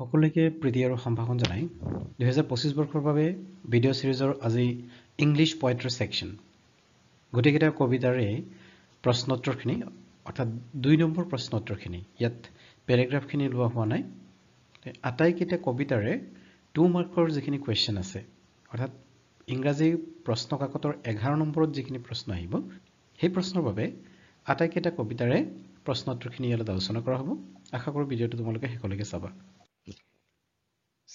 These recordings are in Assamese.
সকলোকে প্ৰীতি আৰু সম্ভাষণ জনাই 2025 বৰ্ষৰ বাবে ভিডিঅ' সিৰিজৰ আজি ইংলিছ পয়েট্ৰি সেকশন গোটেইকেইটা কবিতাৰে প্ৰশ্নোত্তৰখিনি অৰ্থাৎ 2 নম্বৰ প্ৰশ্নোত্তৰখিনি ইয়াত পেৰাগ্ৰাফখিনি লোৱা হোৱা নাই আটাইকেইটা কবিতাৰে 2 মাৰ্কৰ যিখিনি কোৱেশ্চন আছে অৰ্থাৎ ইংৰাজী প্ৰশ্ন কাকতৰ 11 নম্বৰত যিখিনি প্ৰশ্ন আহিব সেই প্ৰশ্নৰ বাবে আটাইকেইটা কবিতাৰে প্ৰশ্নোত্তৰখিনি ইয়াত আলোচনা কৰা হ'ব আশা কৰোঁ ভিডিঅ'টো তোমালোকে শেষলৈকে চাবা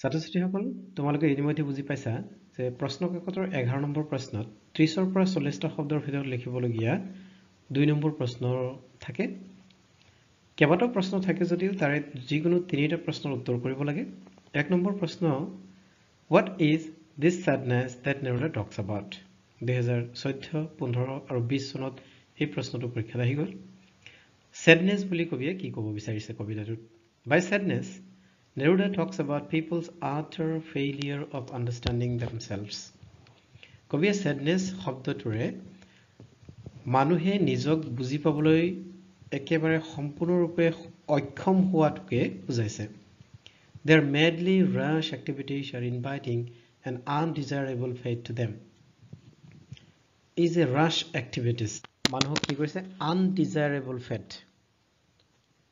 ছাত্ৰ-ছাত্ৰীসকল তোমালোকে ইতিমধ্যে বুজি পাইছা যে প্ৰশ্ন কাকতৰ 11 নম্বৰ প্ৰশ্নত 30 ৰ পৰা 40 টা শব্দৰ ভিতৰত লিখিবলগীয়া 2 নম্বৰ প্ৰশ্ন থাকে কেইবাটাও প্ৰশ্ন থাকে যদিও তাৰে যিকোনো 3টা প্ৰশ্নৰ উত্তৰ কৰিব লাগে 1 নম্বৰ প্ৰশ্ন What is this sadness that Neruda talks about 2014 15 আৰু 20 চনত এই প্ৰশ্নটো পৰীক্ষাত আহি গ'ল sadness বুলি কবিয়ে কি ক'ব বিচাৰিছে কবিতাটোত by sadness Neruda talks about people's utter failure of understanding themselves. কবিয়ে sadness শব্দটোৰে মানুহে নিজক বুজি পাবলৈ একেবাৰে সম্পূৰ্ণৰূপে অক্ষম হোৱাটোকে বুজাইছে. Their madly rash activities are inviting an undesirable fate to them. Is a rash activities. মানুহক কি কৈছে undesirable fate.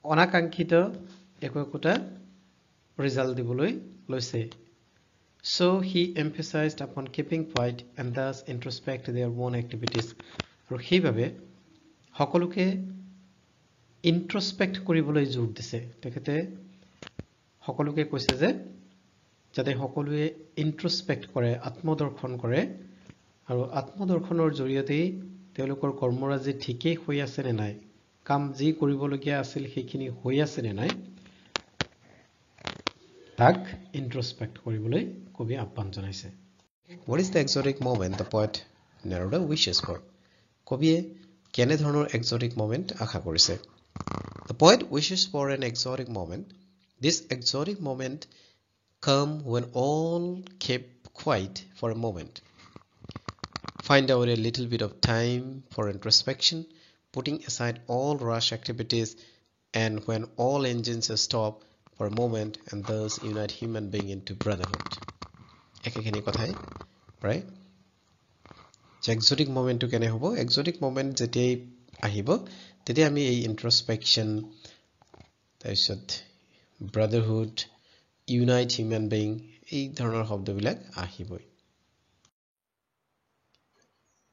অনাকাংক্ষিত একোটা result দিবলৈ লৈছে so he emphasized upon keeping quiet and thus introspect their own activities আৰু সেইভাবে সকলোকে introspect কৰিবলৈ জোৰ দিছে তেখেতে সকলোকে কৈছে যে যাতে সকলোৱে introspect কৰে আত্মদৰ্শন কৰে আৰু আত্মদৰ্শনৰ জৰিয়তে তেওঁলোকৰ কৰ্মৰাজি ঠিকই হৈ আছে নে নাই কাম যি কৰিবলগীয়া আছিল সেইখিনি হৈ আছে নে নাই তাক introspect কৰিবলৈ কবি আহ্বান জনাইছে What is the exotic moment the poet Neruda wishes for? কবিয়ে কেনে ধৰণৰ exotic moment আশা কৰিছে The poet wishes for an exotic moment. This exotic moment come when all keep quiet for a moment. Find out a little bit of time for introspection, putting aside all rush activities and when all engines stop for a moment and thus unite human being into brotherhood. Ekekeni kothai, right? Exotic moment to kene hobo? Exotic moment jete ahibo, tete ami ei introspection, taisot brotherhood, unite human being, ei dhoroner shobdo bilak ahiboi.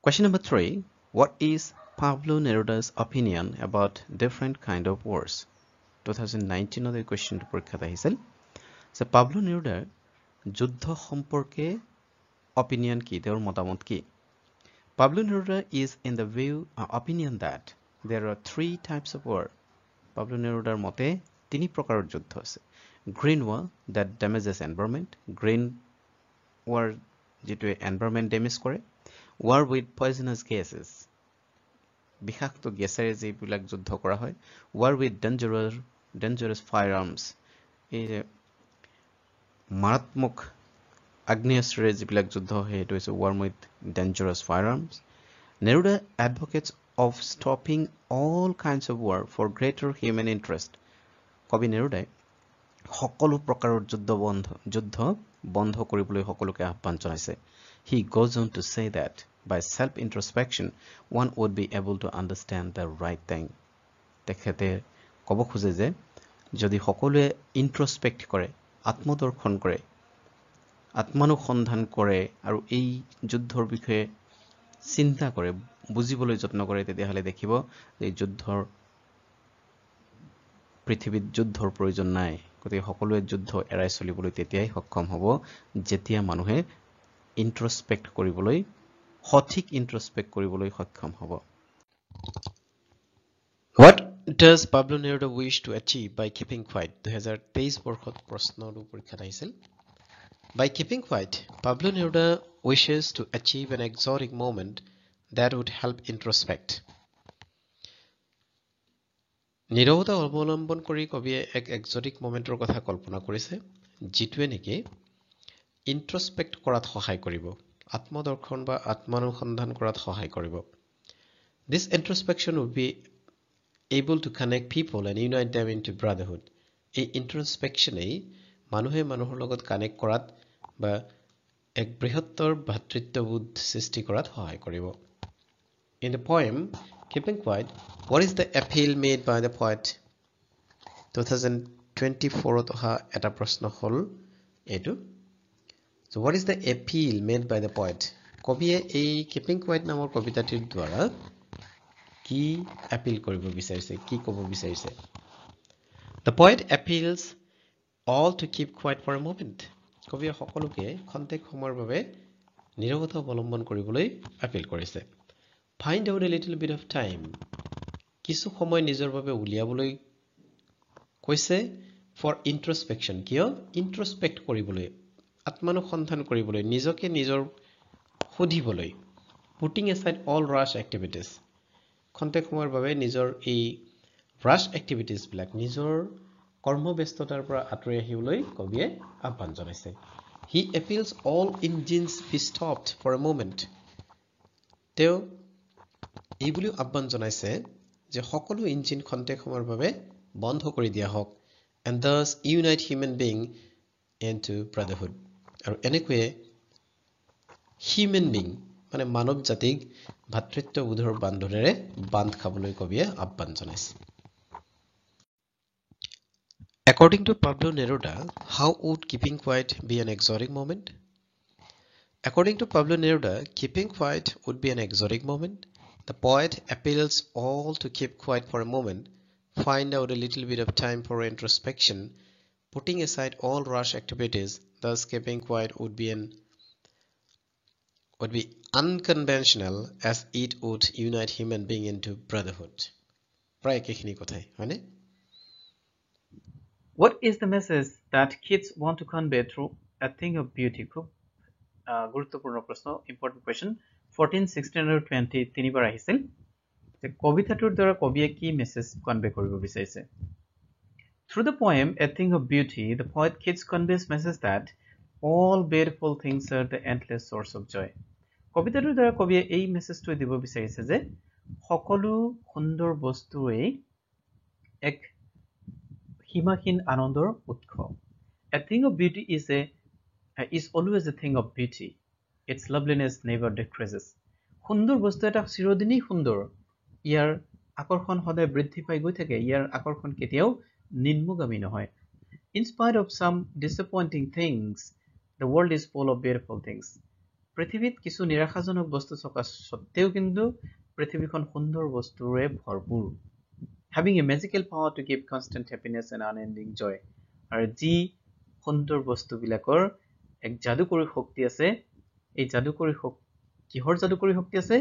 Question number 3. What is Pablo Neruda's opinion about different kind of wars? 2019 of the question to পরীক্ষাতে আহিছিল যে পাবলো নেৰুদাৰ যুদ্ধ সম্পৰ্কে opinion কি তেওঁৰ মতামত কি Pablo Neruda is in the opinion that there are 3 types of war Pablo Nerudaৰ মতে 3 প্ৰকাৰৰ যুদ্ধ আছে green war that damages environment green war যেটো environment damage কৰে war with poisonous gases বিষাক্ত গ্যাসেৰে যিবিলাক যুদ্ধ কৰা হয় war with dangerous firearms এই মাৰাত্মক আগ্নেয়াস্ত্ৰৰে যিবিলাক যুদ্ধ হয় এটো হৈছে war with dangerous firearms Neruda advocates of stopping all kinds of war for greater human interest কবি নেৰুদাই সকলো প্ৰকাৰৰ যুদ্ধ বন্ধ কৰিবলৈ সকলোকে আহ্বান জনাইছে he goes on to say that by self introspection one would be able to understand the right thing তেখেতে কব খোজে যে যদি সকলোৱে introspect কৰে আত্মদৰ্শন কৰে আত্মানুসন্ধান কৰে আৰু এই যুদ্ধৰ বিষয়ে চিন্তা কৰে বুজিবলৈ যত্ন কৰে তেতিয়াহলে দেখিব যে যুদ্ধৰ পৃথিৱীত যুদ্ধৰ প্ৰয়োজন নাই গতিকে সকলোৱে যুদ্ধ এৰাই চলিবলৈ তেতিয়াই সক্ষম হ'ব যেতিয়া মানুহে introspect কৰিবলৈ সঠিক introspect কৰিবলৈ সক্ষম হ'ব What does Pablo Neruda wish to achieve by keeping quiet 2023 বৰ্ষত প্ৰশ্নটো পৰীক্ষাত আহিছিল By keeping quiet Pablo Neruda wishes to achieve an exotic moment that would help introspect নীৰৱতা অৱলম্বন কৰি কবিয়ে এক exotic momentৰ কথা কল্পনা কৰিছে যিটোৱে নেকি introspect কৰাত সহায় কৰিব আত্মদৰ্শন বা আত্মানুসন্ধান কৰাত সহায় কৰিব This introspection would be able to connect people and unite them into brotherhood এই introspection মানুহে মানুহৰ লগত কানেক্ট কৰাত বা এক বৃহত্তৰ ভাতৃত্ববোধ সৃষ্টি কৰাত সহায় কৰিব। In the poem Keeping Quiet, what is the appeal made by the poet? 2024 অহা এটা প্ৰশ্ন হ'ল এইটো। So what is the appeal made by the poet? কবিয়ে এই Keeping Quiet নামৰ কবিতাটিৰ দ্বাৰা কি appeal কৰিব বিচাৰিছে, কি ক'ব বিচাৰিছে? The poet appeals all to keep quiet for a moment. কবিয়ে সকলোকে খন্তেক সময়ৰ বাবে নীৰৱতা অৱলম্বন কৰিবলৈ appeal কৰিছে। Find out a little bit of time. কিছু সময় নিজৰ বাবে উলিয়াবলৈ কৈছে for introspection. কিয়? Introspect কৰিবলৈ, আত্মানুসন্ধান কৰিবলৈ, নিজকে নিজৰ সুধিবলৈ। Putting aside all rush activities. খন্তেক সময়ৰ বাবে নিজৰ এই rush activities বিলাক নিজৰ কৰ্মব্যস্ততাৰ পৰা আঁতৰি আহিবলৈ কবিয়ে আহ্বান জনাইছে। He appeals all engines be stopped for a moment. তেওঁ এই বুলিও আহ্বান জনাইছে যে সকলো ইঞ্জিন খন্তেক সময়ৰ বাবে বন্ধ কৰি দিয়া হওক and thus unite human being into brotherhood. আৰু এনেকৈয়ে human being মানে মানৱ জাতিক ভাতৃত্ববোধৰ বান্ধোনেৰে বান্ধ খাবলৈ কবিয়ে আহ্বান জনাইছে। According to Pablo Neruda, how would keeping quiet be an exotic moment? According to Pablo Neruda, keeping quiet would be an exotic moment. The poet appeals all to keep quiet for a moment, find out a little bit of time for introspection, putting aside all rush activities. Thus, keeping quiet would be unconventional as it would unite human being into brotherhood. প্ৰায় একেখিনি কথাই হয়নে? What is the message that kids want to convey through a thing of beauty? খুব গুৰুত্বপূৰ্ণ প্ৰশ্ন, important question. 14, 16 আৰু 20 তিনিবাৰ আহিছিল। কবিতাটোৰ দ্বাৰা কবিয়ে কি মেছেজ কনভে কৰিব বিচাৰিছে? Through the poem A Thing of Beauty, the poet Keats conveys message that all beautiful things are the endless source of joy. কবিতাটোৰ দ্বাৰা কবিয়ে এই মেছেজটো দিব বিচাৰিছে যে সকলো সুন্দৰ বস্তুৱেই এক সীমাহীন আনন্দৰ উৎস। A thing of beauty is always a thing of beauty. Its loveliness never decreases. সুন্দৰ বস্তু এটা চিৰদিনেই সুন্দৰ, ইয়াৰ আকৰ্ষণ সদায় বৃদ্ধি পাই গৈ থাকে, ইয়াৰ আকৰ্ষণ কেতিয়াও নিম্নগামী নহয়। In spite of some disappointing things, the world is full of beautiful things. পৃথিৱীত কিছু নিৰাশাজনক বস্তু থকা সত্ত্বেও কিন্তু পৃথিৱীখন সুন্দৰ বস্তুৰে ভৰপূৰ। Having a magical power to give constant happiness and unending joy. আৰু যি সুন্দৰ বস্তুবিলাকৰ এক যাদুকৰী শক্তি আছে, এই যাদুকৰী কিহৰ যাদুকৰী শক্তি আছে?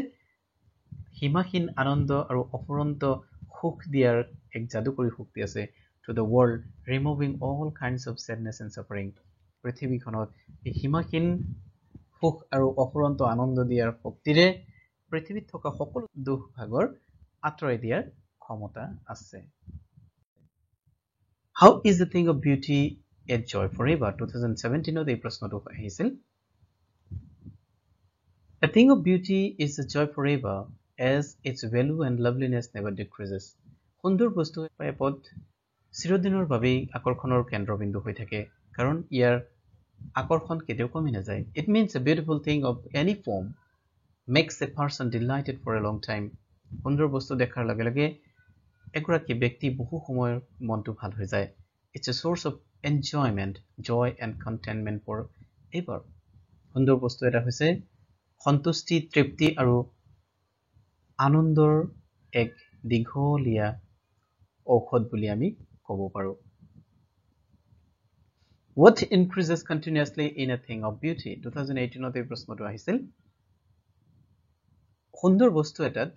সীমাহীন আনন্দ আৰু অফুৰন্ত সুখ দিয়াৰ এক যাদুকৰী শক্তি আছে। To the world, removing all kinds of sadness and suffering. পৃথিৱীখনত এই সীমাহীন সুখ আৰু অফুৰন্ত আনন্দ দিয়াৰ শক্তিৰে পৃথিৱীত থকা সকলো দুখ ভাগৰ আঁতৰাই দিয়াৰ ক্ষমতা আছে। How is the thing of beauty a joy forever? 2017 এই প্ৰশ্নটো আহিছিল। A thing of beauty is a joy forever as its value and loveliness never decreases. সুন্দৰ বস্তু এপদ চিৰদিনৰ বাবেই আকৰ্ষণৰ কেন্দ্ৰবিন্দু হৈ থাকে, কাৰণ ইয়াৰ আকৰ্ষণ কেতিয়াও কমি নাযায়। It means a beautiful thing of any form makes a person delighted for a long time. সুন্দৰ বস্তু দেখাৰ লগে লগে এগৰাকী ব্যক্তি বহু সময়ৰ মনটো ভাল হৈ যায়। It's a source of enjoyment, joy and contentment for ever. সুন্দৰ বস্তু এটা হৈছে সন্তুষ্টি, তৃপ্তি আৰু আনন্দৰ এক দীঘলীয়া ঔষধ বুলি আমি ক'ব পাৰোঁ। What increases continuously in a thing of beauty? 2018 এই প্ৰশ্নটো আহিছিল। সুন্দৰ বস্তু এটাত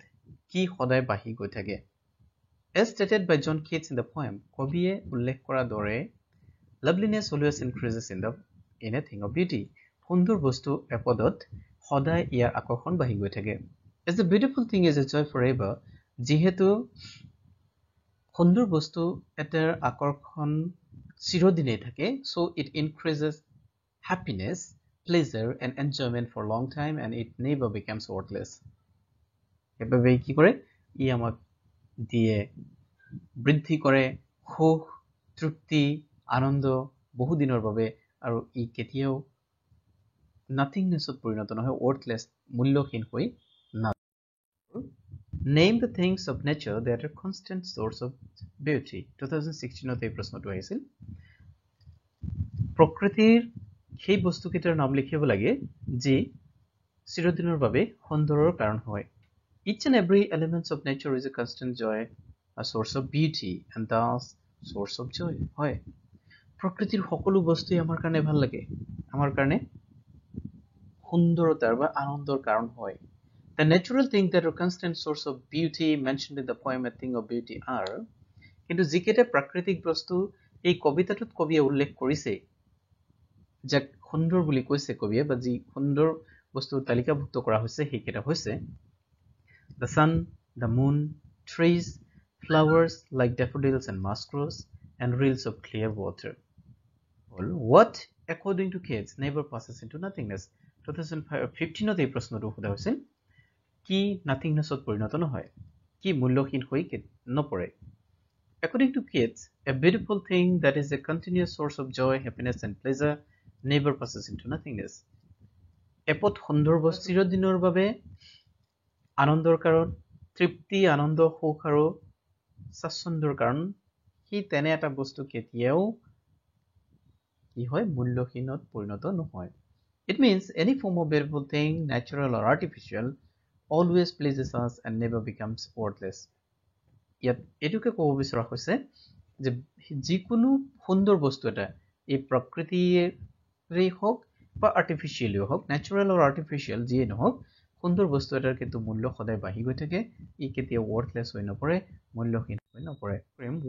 কি সদায় বাঢ়ি গৈ থাকে? As stated by John Keats in the poem, কবিয়ে উল্লেখ কৰা দৰে loveliness always increases in a thing of beauty. সুন্দৰ বস্তু এপদত সদায় ইয়াৰ আকৰ্ষণ বাঢ়ি গৈ থাকে। As the beautiful thing is a joy forever, যিহেতু সুন্দৰ বস্তু এটাৰ আকৰ্ষণ চিৰদিনেই থাকে, so it increases happiness, pleasure and enjoyment for a long time and it never becomes worthless. এভাবে কি কৰে? ই আমাক দিয়ে, বৃদ্ধি কৰে সুখ, তৃপ্তি, আনন্দ, বহু দিনৰ বাবে আৰু ই কেতিয়াও নথিংনেছত পৰিণত নহয়, worthless, মূল্যহীন হৈ নাযায়। Name the things of nature that are constant source of beauty. 2016ত এই প্ৰশ্নটো আহিছিল। প্ৰকৃতিৰ সেই বস্তুকেইটাৰ নাম লিখিব লাগে যি চিৰদিনৰ বাবে সৌন্দৰ্যৰ কাৰণ হয়। Each and every element of nature is a constant joy, a source of beauty, and thus source of joy. হয়, প্ৰকৃতিৰ সকলো বস্তুই আমাৰ কাৰণে ভাল লাগে, আমাৰ কাৰণে সুন্দৰতাৰ বা আনন্দৰ কাৰণ হয়। The natural things that are constant source of beauty mentioned in the poem A Thing of Beauty are, কিন্তু যিকেইটা প্ৰাকৃতিক বস্তু এই কবিতাটোত কবিয়ে উল্লেখ কৰিছে, যাক সুন্দৰ বুলি কৈছে কবিয়ে, বা যি সুন্দৰ বস্তু তালিকাভুক্ত কৰা হৈছে সেইকেইটা হৈছে the sun, the moon, trees, flowers like daffodils and muskrose, and rills of clear water. What, according to Keats, never passes into nothingness. 2015ত এই প্ৰশ্নটো সোধা হৈছিল, কি nothingnessত পৰিণত নহয়, কি মূল্যহীন হৈ নপৰে। According to Keats, a beautiful thing that is a continuous source of joy, happiness, and pleasure never passes into nothingness. এপদ সুন্দৰ বস্তু চিৰদিনৰ বাবে আনন্দৰ কাৰণ, তৃপ্তি, আনন্দ, সুখ আৰু স্বাচ্ছন্দ্যৰ কাৰণ, সি তেনে এটা বস্তু কেতিয়াও কি হয়, মূল্যহীনত পৰিণত নহয়। It means any form of beautiful thing, natural or artificial, always pleases us and never becomes worthless. ইয়াত এইটোকে ক'ব বিচৰা হৈছে যে যিকোনো সুন্দৰ বস্তু এটা এই প্ৰকৃতিৰেই হওক বা আৰ্টিফিচিয়েলিও হওক, নেচাৰেল আৰু আৰ্টিফিচিয়েল যিয়ে নহওক, সুন্দৰ বস্তু এটাৰ কিন্তু মূল্য সদায় বাঢ়ি গৈ থাকে, ই কেতিয়াও worthless হৈ নপৰে, মূল্যহীন হৈ নপৰে।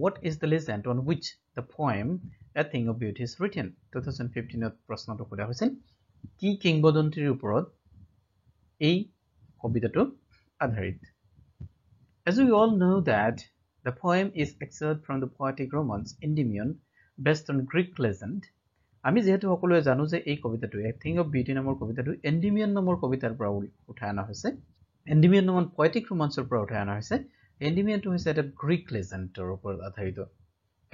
What is the legend on which the poem A Thing of Beauty is written? 2015ত প্ৰশ্নটো সোধা হৈছিল, কি কিংবদন্তীৰ ওপৰত এই কবিতাটো আধাৰিত? As we all know that the poem is excerpt from the poetic romance Endymion based on Greek legend, আমি যেহেতু সকলোৱে জানো যে এই কবিতাটো A Thing of Beauty নামৰ কবিতাটো এন্ডিমিয়ন নামৰ কবিতাৰ পৰা উঠাই অনা হৈছে, এন্ডিমিয়ন নামৰ পয়েটিক ৰোমান্সৰ পৰা উঠাই অনা হৈছে। এন্ডিমিয়নটো হৈছে এটা গ্ৰীক লেজেণ্ডৰ ওপৰত আধাৰিত।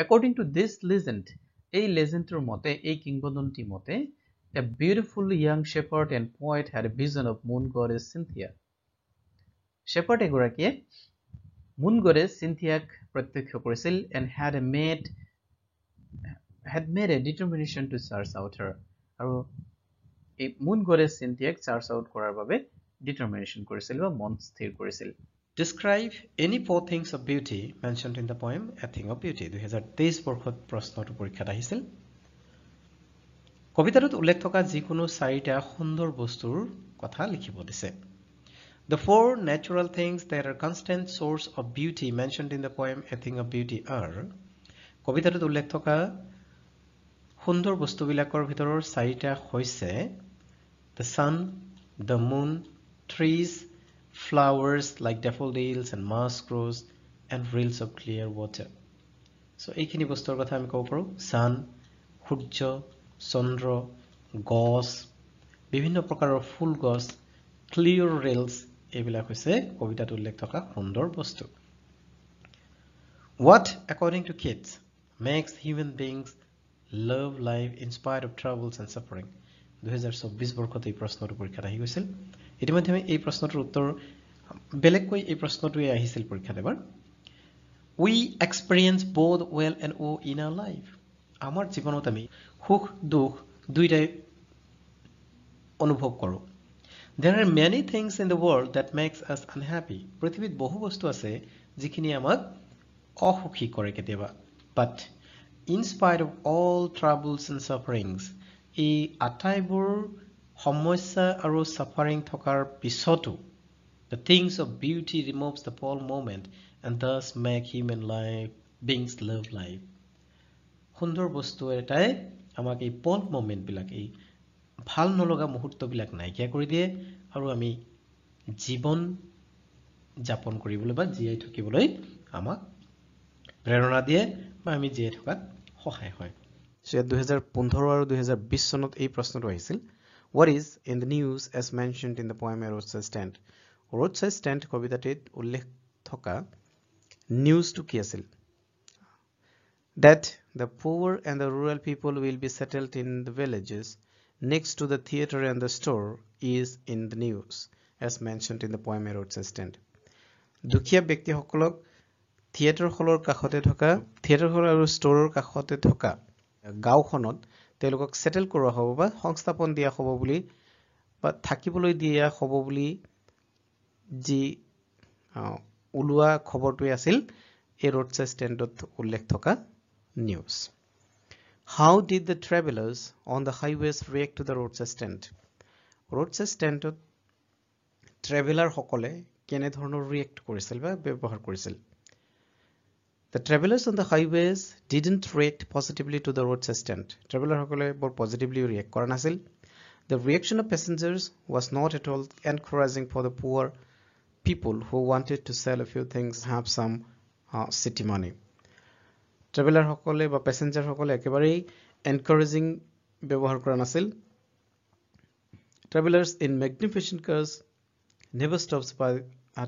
According to this legend, এই লেজেণ্ডৰ মতে, এই কিংবদন্তি মতে, a beautiful young shepherd and poet had a vision of moon goddess Cynthia. shepherd এগৰাকীয়ে moon goddess Cynthiaক প্ৰত্যক্ষ কৰিছিল and had made a determination to search out her. আৰু এই moon goddess Cynthiaক search out কৰাৰ বাবে determination কৰিছিল বা মন স্থিৰ কৰিছিল। Describe any four things of beauty mentioned in the poem A Thing of Beauty. 2023 বৰ্ষত প্ৰশ্নটো পৰীক্ষাত আহিছিল। কবিতাটোত উল্লেখ থকা যিকোনো চাৰিটা সুন্দৰ বস্তুৰ কথা লিখিব দিছে। The four natural things that are constant source of beauty mentioned in the poem A Thing of Beauty are, কবিতাটোত উল্লেখ থকা সুন্দৰ বস্তুবিলাকৰ ভিতৰৰ চাৰিটা হৈছে the sun, the moon, trees, flowers like daffodils and muskrose, and rills of clear water. So এইখিনি বস্তুৰ কথা আমি ক'ব পাৰোঁ, sun, সূৰ্য, চন্দ্ৰ, গছ, বিভিন্ন প্ৰকাৰৰ ফুল গছ, clear rills, এইবিলাক হৈছে কবিতাত উল্লেখ থকা সুন্দৰ বস্তু। What, according to Keats, makes human beings love life in spite of troubles and suffering? 2024 বৰ্ষত এই প্ৰশ্নটো পৰীক্ষাত আহি গৈছিল। ইতিমধ্যে আমি এই প্ৰশ্নটোৰ উত্তৰ বেলেগকৈ এই প্ৰশ্নটোৱে আহিছিল পৰীক্ষাত এবাৰ। We experience both well and woe in our life. আমাৰ জীৱনত আমি সুখ দুখ দুইটাই অনুভৱ কৰোঁ। There are many things in the world that makes us unhappy. পৃথিৱীত বহু বস্তু আছে যিখিনি আমাক অসুখী কৰে কেতিয়াবা। But in spite of all troubles and sufferings, এই আটাইবোৰ সমস্যা আৰু suffering থকাৰ পিছতো, the things of beauty removes the full moment and thus make human beings love life. সুন্দৰ বস্তু এটাই আমাক এই পল মোমেণ্টবিলাক, এই ভাল নলগা মুহূৰ্তবিলাক নাইকিয়া কৰি দিয়ে আৰু আমি জীৱন যাপন কৰিবলৈ বা জীয়াই থাকিবলৈ আমাক প্ৰেৰণা দিয়ে বা আমি জীয়াই থকাত সহায় হয়। So 2015 আৰু 2020 চনত এই প্ৰশ্নটো আহিছিল, What is in the news as mentioned in the poem A Roadside Stand? Roadside Stand কবিতাটিত উল্লেখ থকা নিউজটো কি আছিল? that the poor and the rural people will be settled in the villages next to the theater and the store is in the news, as mentioned in the poem A Roadside Stand. দুখীয়া ব্যক্তিসকলক থিয়েটাৰ হলৰ কাষতে থকা থিয়েটাৰ হল আৰু ষ্টৰৰ কাষতে থকা গাঁওখনত তেওঁলোকক সেটেল কৰোৱা হ'ব বা সংস্থাপন দিয়া হ'ব বুলি বা থাকিবলৈ দিয়া হ'ব বুলি যি উলোৱা খবৰটো আছিল এই ৰোডসাইড ষ্টেণ্ডত উল্লেখ থকা news. How did the travelers on the highways react to the roadside stand? Roadside stand traveler সকলে কেনে ধৰণৰ react কৰিছিল বা ব্যৱহাৰ কৰিছিল? The travelers on the highways didn't react positively to the roadside stand. Traveler সকলে বৰ positively react কৰা নাছিল. The reaction of passengers was not at all encouraging for the poor people who wanted to sell a few things, have some city money. Traveller সকলে বা পেসেঞ্জাৰ সকলে একেবাৰেই এনকাৰেজিং ব্যৱহাৰ কৰা নাছিল travellers in magnificent cars never stops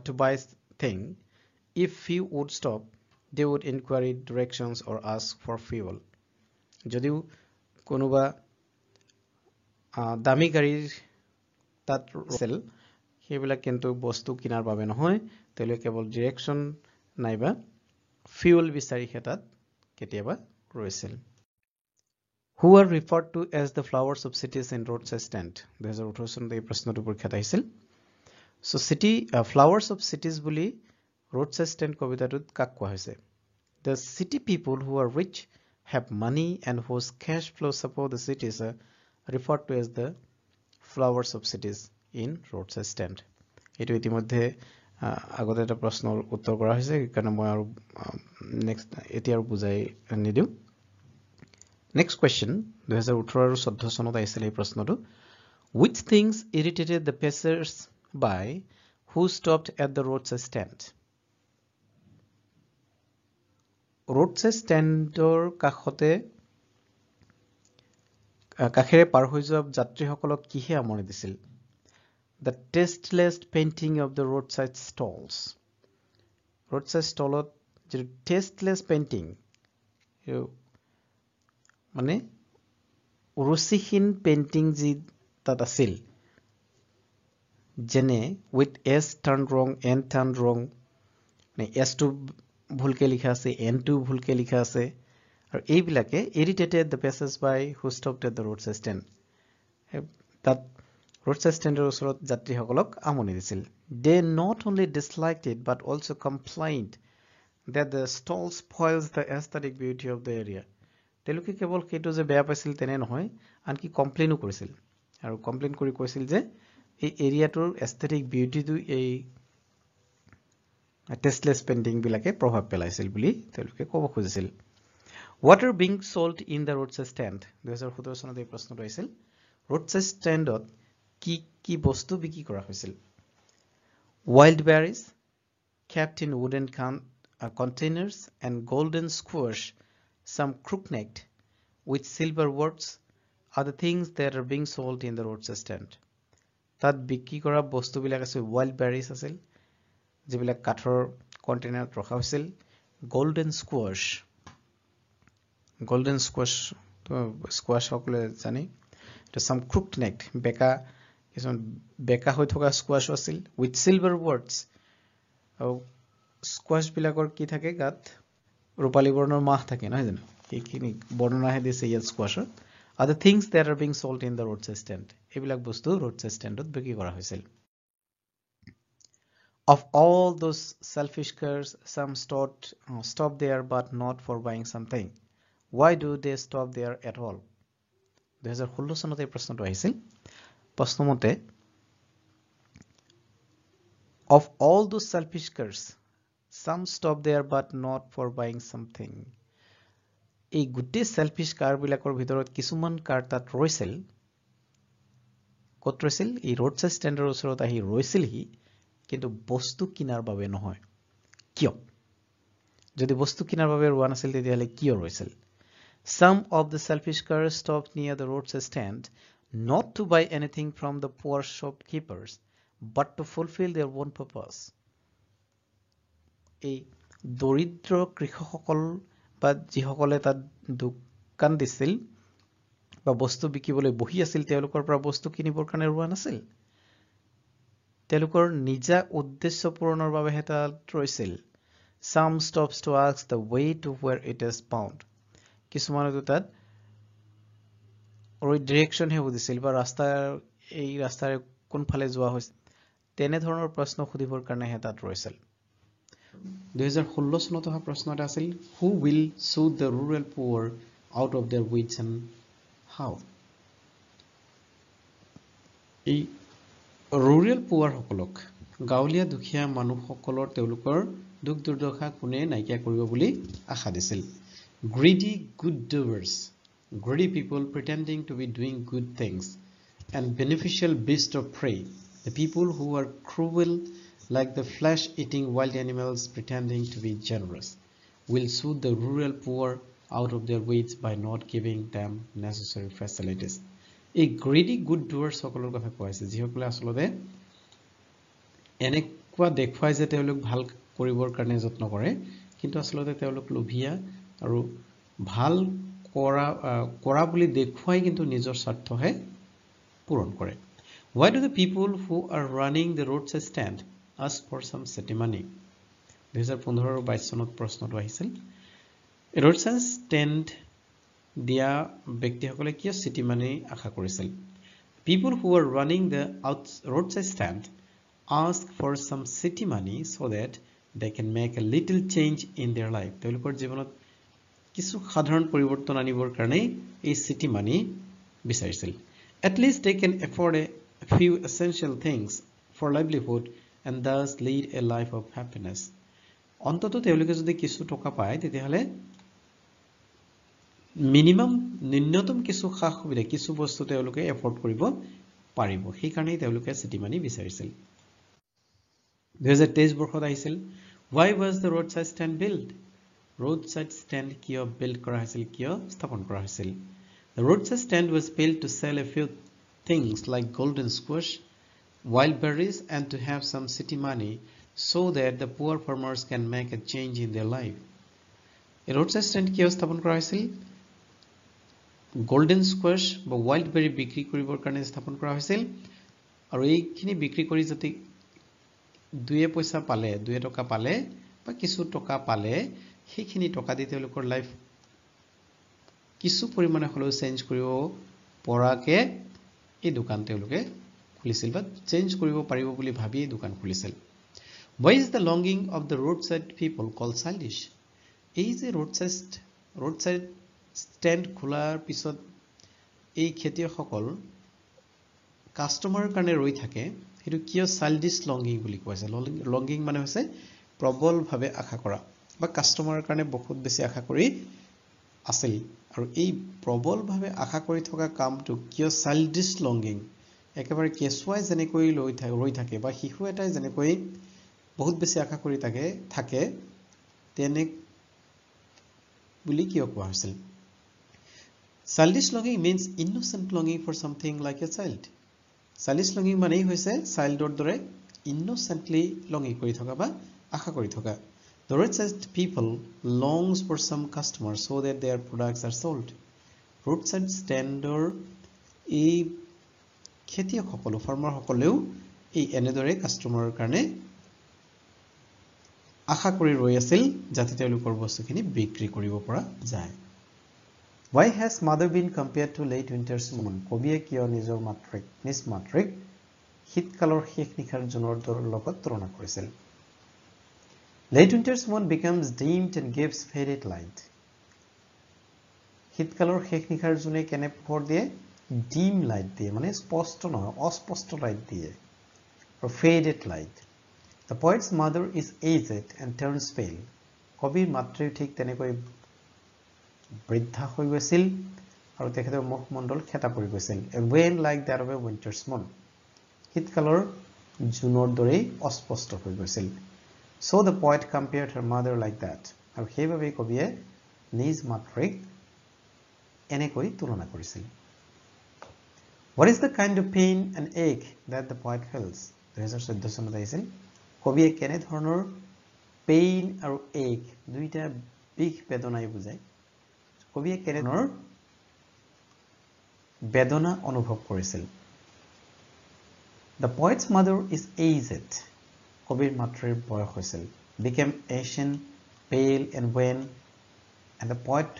to buy thing. If few would stop, they would inquire directions or ask for fuel. যদিও কোনোবা দামী গাড়ীৰ তাত আছিল সেইবিলাক কিন্তু বস্তু কিনাৰ বাবে নহয় তেওঁলোকে কেৱল ডিৰেকচন নাইবা fuel বিচাৰি হেতাত কেতিয়াবা ৰৈছিল Who are referred to as the flowers of cities in roadside stand 2018 চনত এই প্ৰশ্নটো পৰীক্ষাত আহিছিল So city flowers of cities বুলি roadside stand কবিতাটোত কাক কোৱা হৈছে The city people who are rich have money and whose cash flow support the cities are referred to as the flowers of cities in roadside stand এটো ইতিমধ্যে আগতে এটা প্ৰশ্নৰ উত্তৰ কৰা হৈছে কাৰণ মই আৰু নেক্সট এতিয়া আৰু বুজাই নিদিও নেক্সট কোৱেশ্চন 2018 আৰু 14 চনত আহিছিল এই প্ৰশ্নটো Which things irritated the passers by who stopped at the roadside stand roadside standৰ কাষতে কাখেৰে পাৰ হৈ যোৱা যাত্ৰীসকলক কিহে আমনি দিছিল The tasteless painting of the roadside stalls. Roadside stallot the tasteless painting. মানে রুচিহীন পেইন্টিং যি তাত আছিল যেনে with s turned wrong n turned wrong মানে s টো ভুলকে লিখা আছে n টো ভুলকে লিখা আছে আৰু এইবিলাকে irritated the passers by who stopped at the roadside stand. তাত roadside standৰ ওচৰত যাত্ৰীসকলক আমনি দিছিল They not only disliked it but also complained that the stall spoils the aesthetic beauty of the area. তেওঁলোকে কেৱল সেইটো যে বেয়া পাইছিল তেনে নহয় আনকি কমপ্লেইনও কৰিছিল আৰু কমপ্লেইন কৰি কৈছিল যে এই এৰিয়াটোৰ এস্থেটিক বিউটিটো এই টেষ্টলেছ পেইন্টিং বিলাকে প্ৰভাৱ পেলাইছিল বুলি তেওঁলোকে ক'ব খুজিছিল Water being sold in the roadside stand 2017 চনত এই প্ৰশ্নটো আহিছিল roadside standত কি বস্তু বিক্ৰী কৰা হৈছিল Wild berries kept in wooden containers and golden squash some crook-necked with silver words are the things that are being sold in the roadside stand. তাত বিক্ৰী কৰা বস্তুবিলাক আছে wild berries আছিল যিবিলাক কাঠৰ কণ্টেইনাৰত ৰখা হৈছিল golden squash সকলে জানে এটা some crook-necked বেকা কিছুমান বেকা হৈ থকা squash আছিল with silver words আৰু squash বিলাকৰ কি থাকে গাত ৰূপালী বৰ্ণৰ মাহ থাকে নহয় জানো এইখিনি বৰ্ণনাহে দিছে ইয়াত squashৰ are the things that are being sold in the roadside stand এইবিলাক বস্তু roadside standত বিক্ৰী কৰা হৈছিল Of all those selfish curs some stop there but not for buying something Why do they stop there at all 2016 চনত এই প্ৰশ্নটো আহিছিল প্ৰশ্নমতে Of all those selfish curs some stop there but not for buying something এই গোটেই selfish car বিলাকৰ ভিতৰত কিছুমান car তাত ৰৈছিল ক'ত ৰৈছিল এই roadside standৰ ওচৰত আহি ৰৈছিল হি কিন্তু বস্তু কিনাৰ বাবে নহয় কিয় যদি বস্তু কিনাৰ বাবে ৰোৱা নাছিল তেতিয়াহলে কিয় ৰৈছিল Some of the selfish cars stopped near the roadside stand not to buy anything from the poor shopkeepers but to fulfill their own purpose এই দৰিদ্ৰ কৃষকসকল বা যিসকলে তাত দোকান দিছিল বা বস্তু বিকিবলৈ বহি আছিল তেওঁলোকৰ পৰা বস্তু কিনিবৰ কাৰণে ৰোৱা নাছিল তেওঁলোকৰ নিজা উদ্দেশ্য পূৰণৰ বাবে তাত ৰৈছিল some stops to ask the way to where it is found কিছুমানে তাত ডিৰেকশ্যন হে বুজিছিল বা এই ৰাস্তাৰ কোনফালে যোৱা হৈছে তেনে ধৰণৰ প্ৰশ্ন সুধিবৰ কাৰণে হে তাত ৰৈছিল 2016 চনত অহা প্ৰশ্ন এটা আছিল who will soothe the rural poor out of their weeds and how এই rural poor সকলক গাঁৱলীয়া দুখীয়া মানুহসকলৰ তেওঁলোকৰ দুখ দুৰ্দশা কোনে নাইকিয়া কৰিব বুলি আশা দিছিল greedy good doers greedy people pretending to be doing good things and beneficial beasts of prey the people who are cruel like the flesh-eating wild animals pretending to be generous will soothe the rural poor out of their weeds by not giving them necessary facilities. A greedy good doers সকলৰ কথা কৈছে যিসকলে আসলতে এনেকুৱা দেখুৱাই যে তেওঁলোক ভাল কৰিবৰ কাৰণে যত্ন কৰে কিন্তু আসলতে তেওঁলোক লোভিয়া আৰু ভাল কৰা বুলি দেখুৱাই কিন্তু নিজৰ স্বাৰ্থহে পূৰণ কৰে Why do the people who are running the roadside stand ask for some city money 2015-22 চনত প্ৰশ্নটো আহিছিল roadside stand দিয়া ব্যক্তিসকলে কিয় city money আশা কৰিছিল People who are running the roadside stand ask for some city money so that they can make a little change in their life তেওঁলোকৰ জীৱনত কিছু সাধাৰণ পৰিৱৰ্তন আনিবৰ কাৰণে এই city money বিচাৰিছিল At least they can afford a few essential things for livelihood and thus lead a life of happiness. অন্তত তেওঁলোকে যদি কিছু টকা পায় তেতিয়াহলে মিনিমাম ন্যূনতম কিছু সা সুবিধা কিছু বস্তু তেওঁলোকে এফৰ্ড কৰিব পাৰিব সেই কাৰণে তেওঁলোকে সিটি মানি বিচাৰিছিল 2023 বৰ্ষত আহিছিল Why was the roadside stand built? Roadside stand কিয় build কৰা হৈছিল কিয় স্থাপন কৰা হৈছিল The roadside stand was built to sell a few things like golden squash, wild berries and to have some city money so that the poor farmers can make a change in their life. A roadside stand কিয় স্থাপন কৰা হৈছিল golden squash বা wild berry বিক্ৰী কৰিবৰ কাৰণে স্থাপন কৰা হৈছিল আৰু এইখিনি বিক্ৰী কৰি যদি দুই পইচা পালে দুই টকা পালে বা কিছু টকা পালে সেইখিনি টকা দি তেওঁলোকৰ লাইফ কিছু পৰিমাণে হলেও চেঞ্জ কৰিব পৰাকে এই দোকান তেওঁলোকে খুলিছিল বা চেঞ্জ কৰিব পাৰিব বুলি ভাবি এই দোকান খুলিছিল Why is the longing of the roadside people called childish? এই যে roadside stand খোলাৰ পিছত এই খেতিয়কসকল কাস্টমাৰৰ কাৰণে ৰৈ থাকে হেতু কিয় childish longing বুলি কৈছে longing মানে হৈছে প্ৰবল ভাৱে আশা কৰা বা কাস্টমাৰৰ কাৰণে বহুত বেছি আশা কৰি আছিল আৰু এই প্ৰবল ভাৱে আশা কৰি থকা কামটো কিয় childish longing একেবাৰে কেছুৱাই যেনেকৈ ৰৈ থাকে বা শিশু এটাই যেনেকৈ বহুত বেছি আশা কৰি থাকে তেনে বুলি কিয় কোৱা হৈছিল Childish longing means innocent longing for something like a child. Childish longing মানে হৈছে চাইল্ডৰ দৰে innocently longing কৰি থকা বা আশা কৰি থকা The roadside people longs for some customers so that their products are sold. Roadside stander এই খেতিয়কসকল ফাৰ্মাৰ সকলেও এই এনেদৰে কাস্টমাৰৰ কাৰণে আশা কৰি ৰৈ আছিল যাতে তেওঁলোকৰ বস্তুখিনি বিক্ৰী কৰিব পৰা যায় Why has mother been compared to late winter's moon? কবিয়ে কিয় নিজৰ মাতৃক শীতকালৰ শেষ নিশাৰ জোনৰ লগত তুলনা কৰিছিল Late winter's moon becomes dimmed and gives faded light. শীতকালৰ শেষ নিশাৰ জোনে কেনে পোহৰ দিয়ে dim light দিয়ে মানে স্পষ্ট নহয় অস্পষ্ট লাইট দিয়ে or faded light. The poet's mother is aged and turns pale. কবিৰ মাতৃ ঠিক তেনেকৈ বৃদ্ধা হৈ গৈছিল আৰু তেখেতৰ মুখমণ্ডল খেটা পৰি গৈছিল A vein like that of a winter's moon. শীতকালৰ জোনৰ দৰে অস্পষ্ট হৈ গৈছিল So the poet compared her mother like that. আৰু সেইভাবে কবিয়ে নিজ মাতৃক এনেকৈ তুলনা কৰিছিল What is the kind of pain and ache that the poet feels? 2014 চনত আহিছিল কবিয়ে কেনে ধৰণৰ পেইন আৰু এক দুইটা বিষ বেদনাই বুজায় কবিয়ে কেনেধৰণৰ বেদনা অনুভৱ কৰিছিল The poet's mother is aged কবিৰ মাতৃৰ বয়স হৈছিল became ashen pale and wan and the poet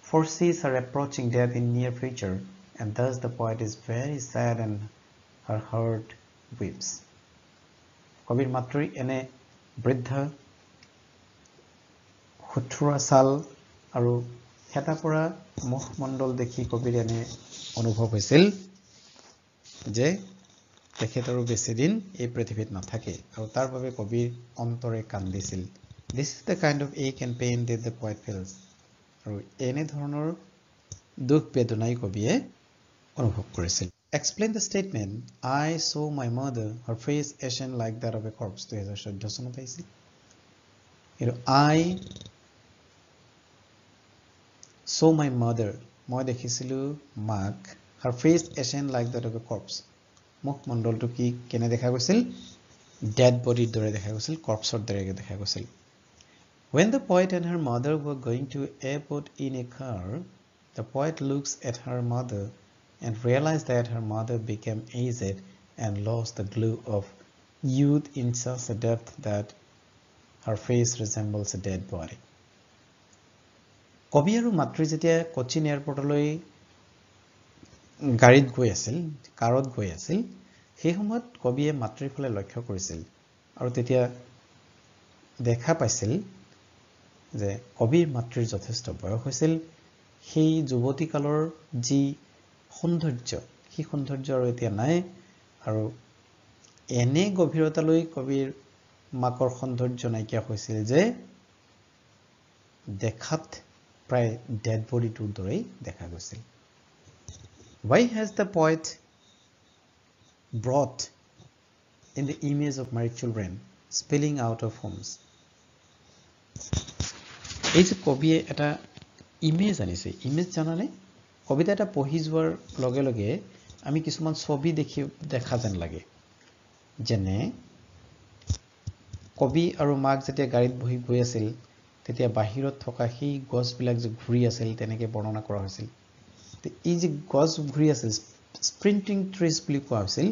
foresees her approaching death in near future and thus the poet is very sad and her heart weeps কবিৰ মাতৃ এনে বৃদ্ধা হুঠুৰা ছাল আৰু হেতা পৰা মুখমণ্ডল দেখি কবিৰ এনে অনুভৱ হৈছিল যে তেখেতৰ বেছি দিন এই পৃথিৱীত নাথাকে আৰু তাৰ বাবে কবিৰ অন্তৰে কান্দিছিল This is the kind of ache and pain that the poet feels আৰু এনে ধৰণৰ দুখ বেদনাই কবিয়ে অনুভৱ কৰিছিল Explain the statement I saw my mother her face ashen like that of a corpse 2014 চনত আহিছিল আৰু I saw my mother মই দেখিছিলো মাক her face ashen like that of a corpse মুখমণ্ডলটো কি কেনে দেখা গৈছিল dead body দৰে দেখা গৈছিল corpse দৰে দেখা গৈছিল When the poet and her mother were going to airport in a car the poet looks at her mother and realized that her mother became aged and lost the glow of youth in such a depth that her face resembles a dead body কবি আৰু মাতৃ যেতিয়া কোচিন এয়াৰপৰ্টলৈ গাড়ীত গৈ আছিল কাৰত গৈ আছিল সেই সময়ত কবিয়ে মাতৃৰ ফালে লক্ষ্য কৰিছিল আৰু তেতিয়া দেখা পাইছিল যে কবিৰ মাতৃৰ যথেষ্ট বয়স হৈছিল সেই যুৱতী কালৰ যি সৌন্দৰ্য সেই সৌন্দৰ্য আৰু এতিয়া নাই আৰু এনে গভীৰতালৈ কবিৰ মাকৰ সৌন্দৰ্য নাইকিয়া হৈছিল যে দেখাত প্ৰায় ডেড বডিটোৰ দৰে দেখা গৈছিল Why has the poet brought in the image of married children spilling out of homes? এই যে কবিয়ে এটা ইমেজ আনিছে ইমেজ জানানে কবিতা এটা পঢ়ি যোৱাৰ লগে লগে আমি কিছুমান ছবি দেখা যেন লাগে যেনে কবি আৰু মাক যেতিয়া গাড়ীত বহি গৈ আছিল তেতিয়া বাহিৰত থকা সেই গছবিলাক যে ঘূৰি আছিল তেনেকৈ বৰ্ণনা কৰা হৈছিল এই যে গছ ঘূৰি আছিল স্প্ৰিণ্টিং ট্ৰিজ বুলি কোৱা হৈছিল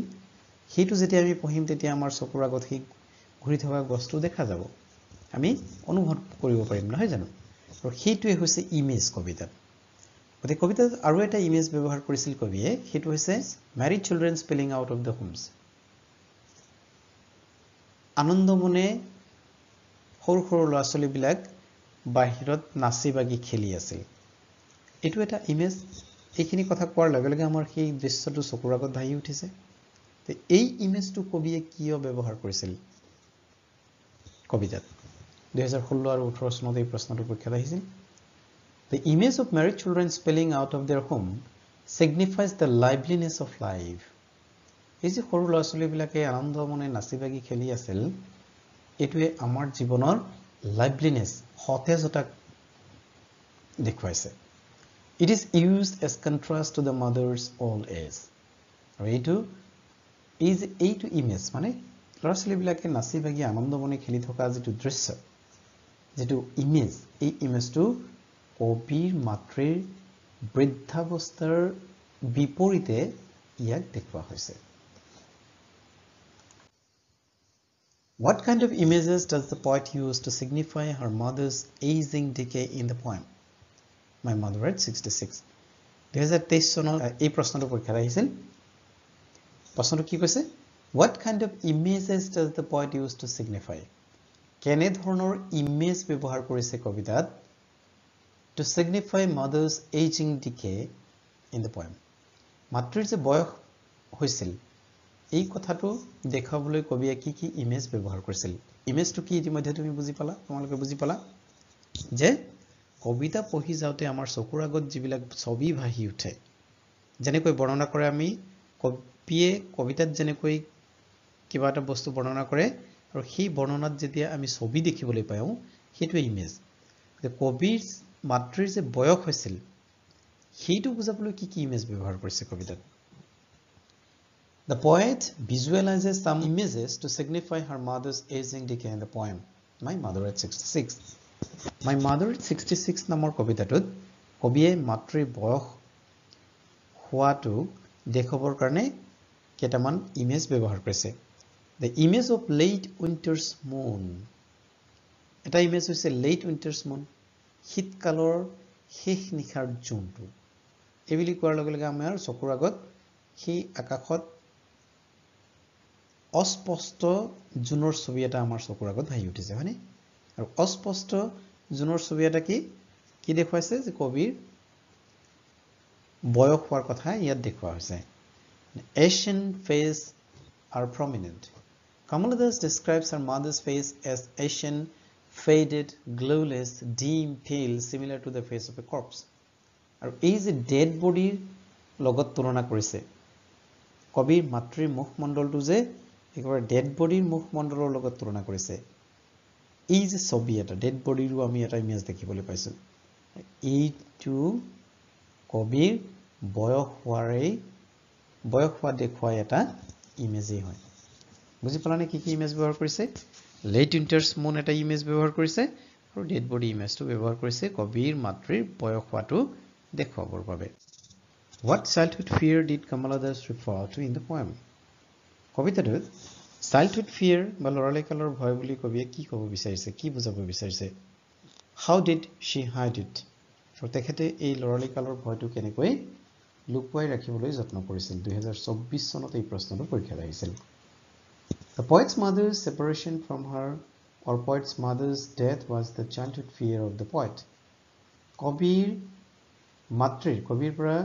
সেইটো যেতিয়া আমি পঢ়িম তেতিয়া আমাৰ চকুৰ আগত সেই ঘূৰি থকা গছটো দেখা যাব আমি অনুভৱ কৰিব পাৰিম নহয় জানো আৰু সেইটোৱে হৈছে ইমেজ কবিতাত গতিকে কবিতাত আৰু এটা ইমেজ ব্যৱহাৰ কৰিছিল কবিয়ে সেইটো হৈছে married children spilling out of the homes আনন্দ মনে সৰু সৰু ল'ৰা ছোৱালীবিলাক বাহিৰত নাচি বাগি খেলি আছিল এইটো এটা ইমেজ এইখিনি কথা কোৱাৰ লগে লগে আমাৰ সেই দৃশ্যটো চকুৰ আগত ভাহি উঠিছে তে এই ইমেজটো কবিয়ে কিয় ব্যৱহাৰ কৰিছিল কবিতাত 2016 আৰু 18 চনত এই প্ৰশ্নটো পৰীক্ষাত আহিছিল The image of married children spilling out of their home signifies the liveliness of life. এই যে সৰু ল'ৰা ছোৱালীবিলাকে আনন্দ মনে নাচি বাগি খেলি আছিল এইটোৱে আমাৰ জীৱনৰ লাইভলিনেছ সতেজতা দেখুৱাইছে It is used as contrast to the mother's old age. আৰু এইটো ইমেজ মানে ল'ৰা ছোৱালীবিলাকে নাচি বাগি আনন্দ মনে খেলি থকা যিটো দৃশ্য যিটো ইমেজ এই ইমেজটো কবিৰ মাতৃৰ বৃদ্ধাৱস্থাৰ বিপৰীতে ইয়াক দেখুওৱা হৈছে What kind of images does the poet use to signify her mother's aging decay in the poem? My mother at 66. 2023 চনত এই প্ৰশ্নটো পৰীক্ষাত আহিছিল প্ৰশ্নটো কি কৈছে What kind of images does the poet use to signify? কেনে ধৰণৰ ইমেজ ব্যৱহাৰ কৰিছে কবিতাত to signify mother's aging decay in the poem? মাতৃৰ যে বয়স হৈছিল এই কথাটো দেখাবলৈ কবিয়ে কি ইমেজ ব্যৱহাৰ কৰিছিল ইমেজটো কি ইতিমধ্যে তুমি বুজি পালা তোমালোকে বুজি পালা যে কবিতা পঢ়ি যাওঁতে আমাৰ চকুৰ আগত যিবিলাক ছবি ভাহি উঠে যেনেকৈ বৰ্ণনা কৰে আমি কবিয়ে কবিতাত যেনেকৈ কিবা এটা বস্তু বৰ্ণনা কৰে আৰু সেই বৰ্ণনাত যেতিয়া আমি ছবি দেখিবলৈ পাওঁ সেইটোৱে ইমেজ যে কবিৰ মাতৃৰ যে বয়স হৈছিল সেইটো বুজাবলৈ কি ইমেজ ব্যৱহাৰ কৰিছে কবিতাত The poet visualizes some images to signify her mother's aging decay in the poem My mother at 66 My Mother is 66 নামৰ কবিতাটোত কবিয়ে মাতৃৰ বয়স হোৱাটো দেখাবৰ কাৰণে কেইটামান ইমেজ ব্যৱহাৰ কৰিছে The image of late winter's moon এটা ইমেজ হৈছে late winter's moon শীতকালৰ শেষ নিশাৰ জোনটো এইবুলি কোৱাৰ লগে লগে আমাৰ চকুৰ আগত সেই আকাশত অস্পষ্ট জোনৰ ছবি এটা আমাৰ চকুৰ আগত ভাহি উঠিছে হয়নে আৰু অস্পষ্ট জোনৰ ছবি এটা কি দেখুৱাইছে যে কবিৰ বয়স হোৱাৰ কথা ইয়াত দেখুৱা হৈছে Asian face are prominent Kamala Das describes her mother's face as Asian faded glowless dim pale similar to the face of a corpse আৰু এই যে ডেড বডিৰ লগত তুলনা কৰিছে কবিৰ মাতৃৰ মুখমণ্ডলটো যে একেবাৰে ডেড বডিৰ মুখমণ্ডলৰ লগত তুলনা কৰিছে এই যে ছবি এটা ডেড বডিৰো আমি এটা ইমেজ দেখিবলৈ পাইছো এইটো কবিৰ বয়স হোৱা দেখুৱাই এটা ইমেজই হয় বুজি পালানে কি ইমেজ ব্যৱহাৰ কৰিছে লেট উইন্টাৰছ মুন এটা ইমেজ ব্যৱহাৰ কৰিছে আৰু ডেড বডি ইমেজটো ব্যৱহাৰ কৰিছে কবিৰ মাতৃৰ বয়স হোৱাটো দেখুৱাবৰ বাবে What childhood fear did Kamala Das refer to in the poem? কবিতাটোত childhood fear বা লৰালিকালৰ ভয় বুলি কবিয়ে কি ক'ব বিচাৰিছে কি বুজাব বিচাৰিছে How did she hide it? আৰু তেখেতে এই লৰালিকালৰ ভয়টো কেনেকৈ লুকুৱাই ৰাখিবলৈ যত্ন কৰিছিল 2024 চনত এই প্ৰশ্নটো পৰীক্ষাত আহিছিল The poet's mother's separation from her or poet's mother's death was the childhood fear of the poet. কবিৰ পৰা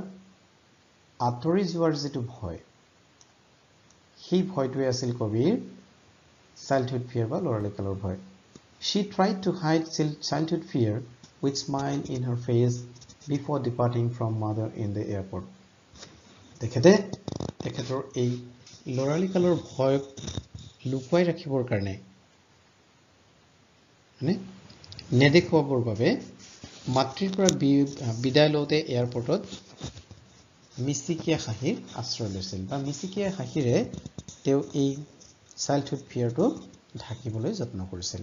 আঁতৰি যোৱাৰ যেটো ভয় সেই ভয়টোৱে আছিল কবিৰ childhood fear বা লৰালিকালৰ ভয় She tried to hide childhood fear with smile in her face before departing from mother in the airport. তেখেতৰ এই লৰালিকালৰ ভয় লুকুৱাই ৰাখিবৰ কাৰণে নেদেখুৱাবৰ বাবে মাতৃৰ পৰা বিদায় লওঁতে এয়াৰপৰ্টত মিচিকিয়া হাঁহিৰ আশ্ৰয় লৈছিল বা মিচিকিয়া হাঁহিৰে তেওঁ এই চাইল্ডহুড ফিয়াৰটো ঢাকিবলৈ যত্ন কৰিছিল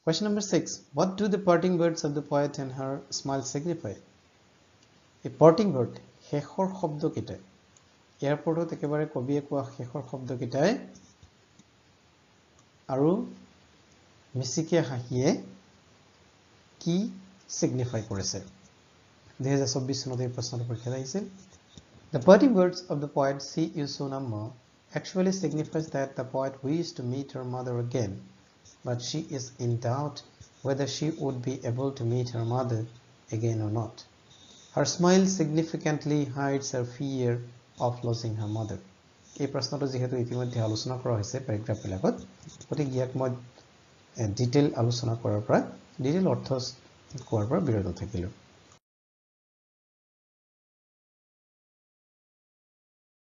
Question number 6 What do the parting words of the poet and her smile signify? A parting word শেষৰ শব্দকেইটা এয়াৰপৰ্টত একেবাৰে কবিয়ে কোৱা শেষৰ শব্দকেইটাই আৰু মিচিকিয়া হাঁহিয়ে কি signify কৰিছে 2024 চনত এই প্ৰশ্নটো পৰীক্ষাত আহিছিল The parting words of the poet See You Soon Amma actually signifies that the poet wished to meet her mother again but she is in doubt whether she would be able to meet her mother again or not Her smile significantly hides her fear of losing her mother এই প্ৰশ্নটো যেহেতু ইতিমধ্যে আলোচনা কৰা হৈছে প্যাৰাগ্ৰাফ বিলাকত গতিকে ইয়াক মই ডিটেইল আলোচনা কৰাৰ পৰা ডিটেইল অৰ্থ কোৱাৰ পৰা বিৰত থাকিলো